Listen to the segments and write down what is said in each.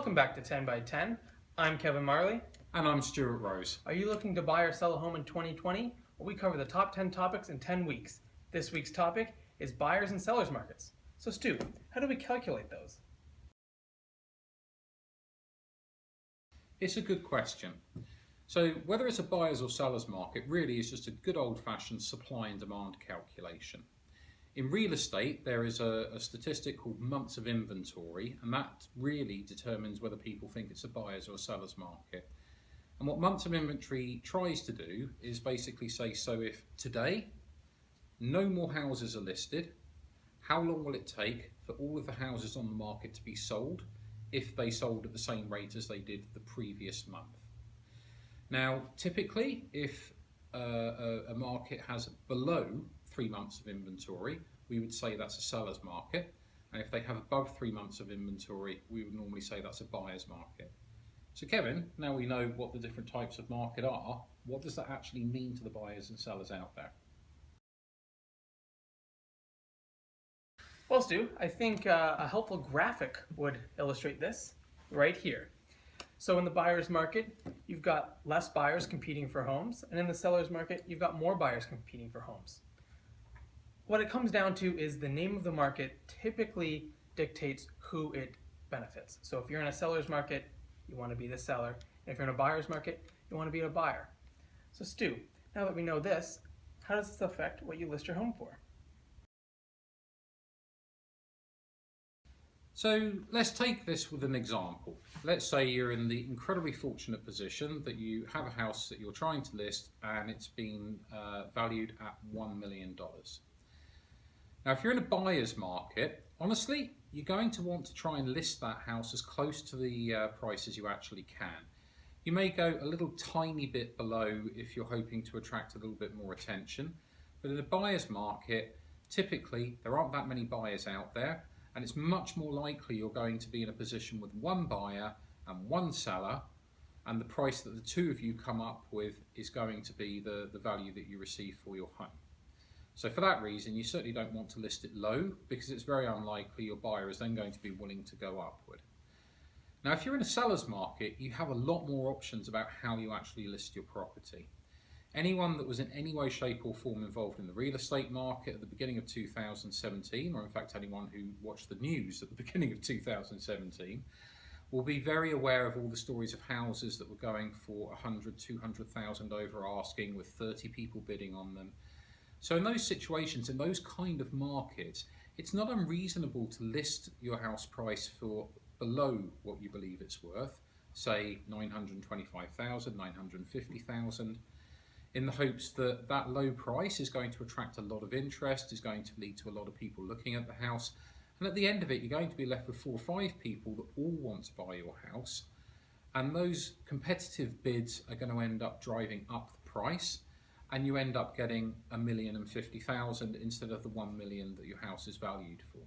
Welcome back to 10 by 10. I'm Kevin Marley. And I'm Stuart Rose. Are you looking to buy or sell a home in 2020? Well, we cover the top 10 topics in 10 weeks. This week's topic is buyers and sellers markets. So Stu, how do we calculate those? It's a good question. So whether it's a buyer's or seller's market really is just a good old-fashioned supply and demand calculation. In real estate, there is a statistic called months of inventory, and that really determines whether people think it's a buyer's or a seller's market. And what months of inventory tries to do is basically say, so if today no more houses are listed, how long will it take for all of the houses on the market to be sold if they sold at the same rate as they did the previous month? Now, typically, if a market has below 3 months of inventory, we would say that's a seller's market. And if they have above 3 months of inventory, we would normally say that's a buyer's market. So Kevin, now we know what the different types of market are, what does that actually mean to the buyers and sellers out there? Well, Stu, I think a helpful graphic would illustrate this right here. So in the buyer's market, you've got less buyers competing for homes, and in the seller's market, you've got more buyers competing for homes. What it comes down to is the name of the market typically dictates who it benefits. So if you're in a seller's market, you want to be the seller. And if you're in a buyer's market, you want to be a buyer. So Stu, now that we know this, how does this affect what you list your home for? So let's take this with an example. Let's say you're in the incredibly fortunate position that you have a house that you're trying to list and it's been valued at $1 million. Now, if you're in a buyer's market, honestly, you're going to want to try and list that house as close to the price as you actually can. You may go a little tiny bit below if you're hoping to attract a little bit more attention. But in a buyer's market, typically there aren't that many buyers out there, and it's much more likely you're going to be in a position with one buyer and one seller, and the price that the two of you come up with is going to be the value that you receive for your home. So for that reason, you certainly don't want to list it low, because it's very unlikely your buyer is then going to be willing to go upward. Now, if you're in a seller's market, you have a lot more options about how you actually list your property. Anyone that was in any way, shape or form involved in the real estate market at the beginning of 2017, or in fact anyone who watched the news at the beginning of 2017, will be very aware of all the stories of houses that were going for 100, 200,000 over asking, with 30 people bidding on them. So in those situations, in those kind of markets, it's not unreasonable to list your house price for below what you believe it's worth, say 925,000, 950,000, in the hopes that that low price is going to attract a lot of interest, is going to lead to a lot of people looking at the house, and at the end of it, you're going to be left with 4 or 5 people that all want to buy your house, and those competitive bids are going to end up driving up the price, and you end up getting $1,050,000 instead of the $1 million that your house is valued for.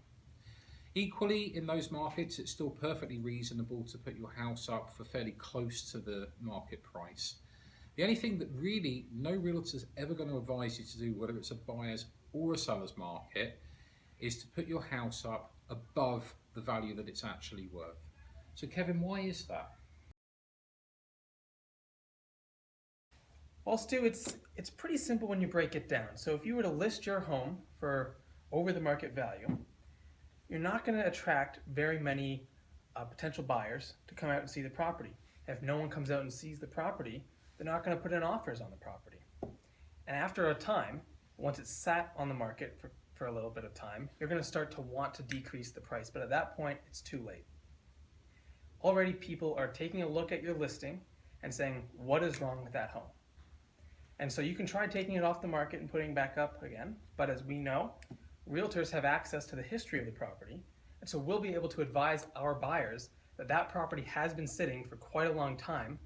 Equally, in those markets, it's still perfectly reasonable to put your house up for fairly close to the market price. The only thing that really no realtor is ever going to advise you to do, whether it's a buyer's or a seller's market, is to put your house up above the value that it's actually worth. So Kevin, why is that? Well, Stu, it's pretty simple when you break it down. So if you were to list your home for over the market value, you're not going to attract very many potential buyers to come out and see the property. If no one comes out and sees the property, they're not going to put in offers on the property. And after a time, once it's sat on the market for a little bit of time, you're going to start to want to decrease the price. But at that point, it's too late. Already people are taking a look at your listing and saying, what is wrong with that home? And so you can try taking it off the market and putting it back up again, but as we know, realtors have access to the history of the property, and so we'll be able to advise our buyers that that property has been sitting for quite a long time,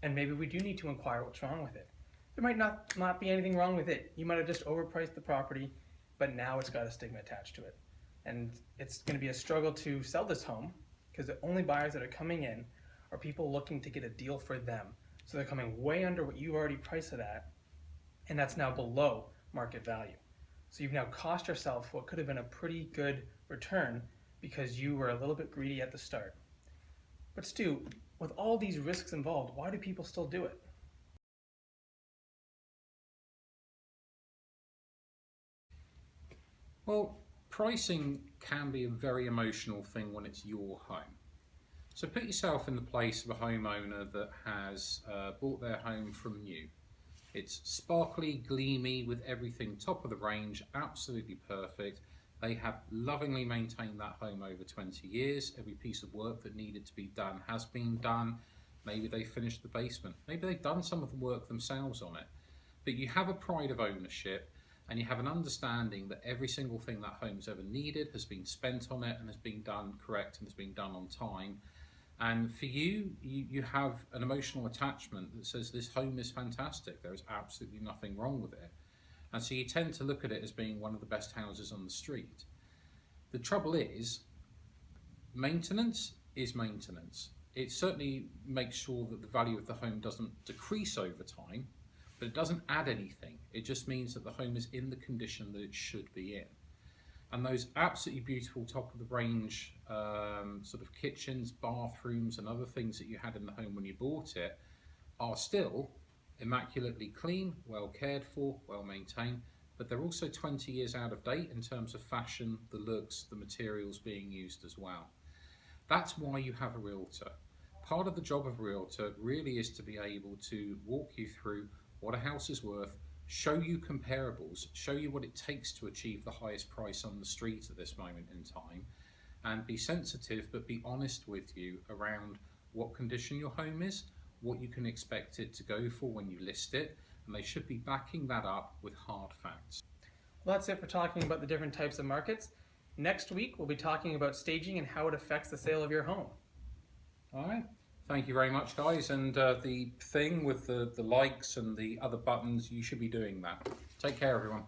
and maybe we do need to inquire what's wrong with it. There might not be anything wrong with it. You might have just overpriced the property, but now it's got a stigma attached to it. And it's going to be a struggle to sell this home, because the only buyers that are coming in are people looking to get a deal for them. So they're coming way under what you already priced it at, and that's now below market value. So you've now cost yourself what could have been a pretty good return because you were a little bit greedy at the start. But Stu, with all these risks involved, why do people still do it? Well, pricing can be a very emotional thing when it's your home. So put yourself in the place of a homeowner that has bought their home from new. It's sparkly, gleamy, with everything top of the range, absolutely perfect. They have lovingly maintained that home over 20 years. Every piece of work that needed to be done has been done. Maybe they finished the basement. Maybe they've done some of the work themselves on it. But you have a pride of ownership and you have an understanding that every single thing that home's ever needed has been spent on it and has been done correct and has been done on time. And for you have an emotional attachment that says this home is fantastic. There is absolutely nothing wrong with it. And so you tend to look at it as being one of the best houses on the street. The trouble is, maintenance is maintenance. It certainly makes sure that the value of the home doesn't decrease over time, but it doesn't add anything. It just means that the home is in the condition that it should be in. And those absolutely beautiful top of the range sort of kitchens, bathrooms and other things that you had in the home when you bought it are still immaculately clean, well cared for, well maintained, but they're also 20 years out of date in terms of fashion, the looks, the materials being used as well. That's why you have a realtor. Part of the job of a realtor really is to be able to walk you through what a house is worth, show you comparables, show you what it takes to achieve the highest price on the street at this moment in time, and be sensitive but be honest with you around what condition your home is, what you can expect it to go for when you list it, and they should be backing that up with hard facts. Well, that's it for talking about the different types of markets. Next week, we'll be talking about staging and how it affects the sale of your home. All right. Thank you very much, guys. And the thing with the likes and the other buttons, you should be doing that. Take care, everyone.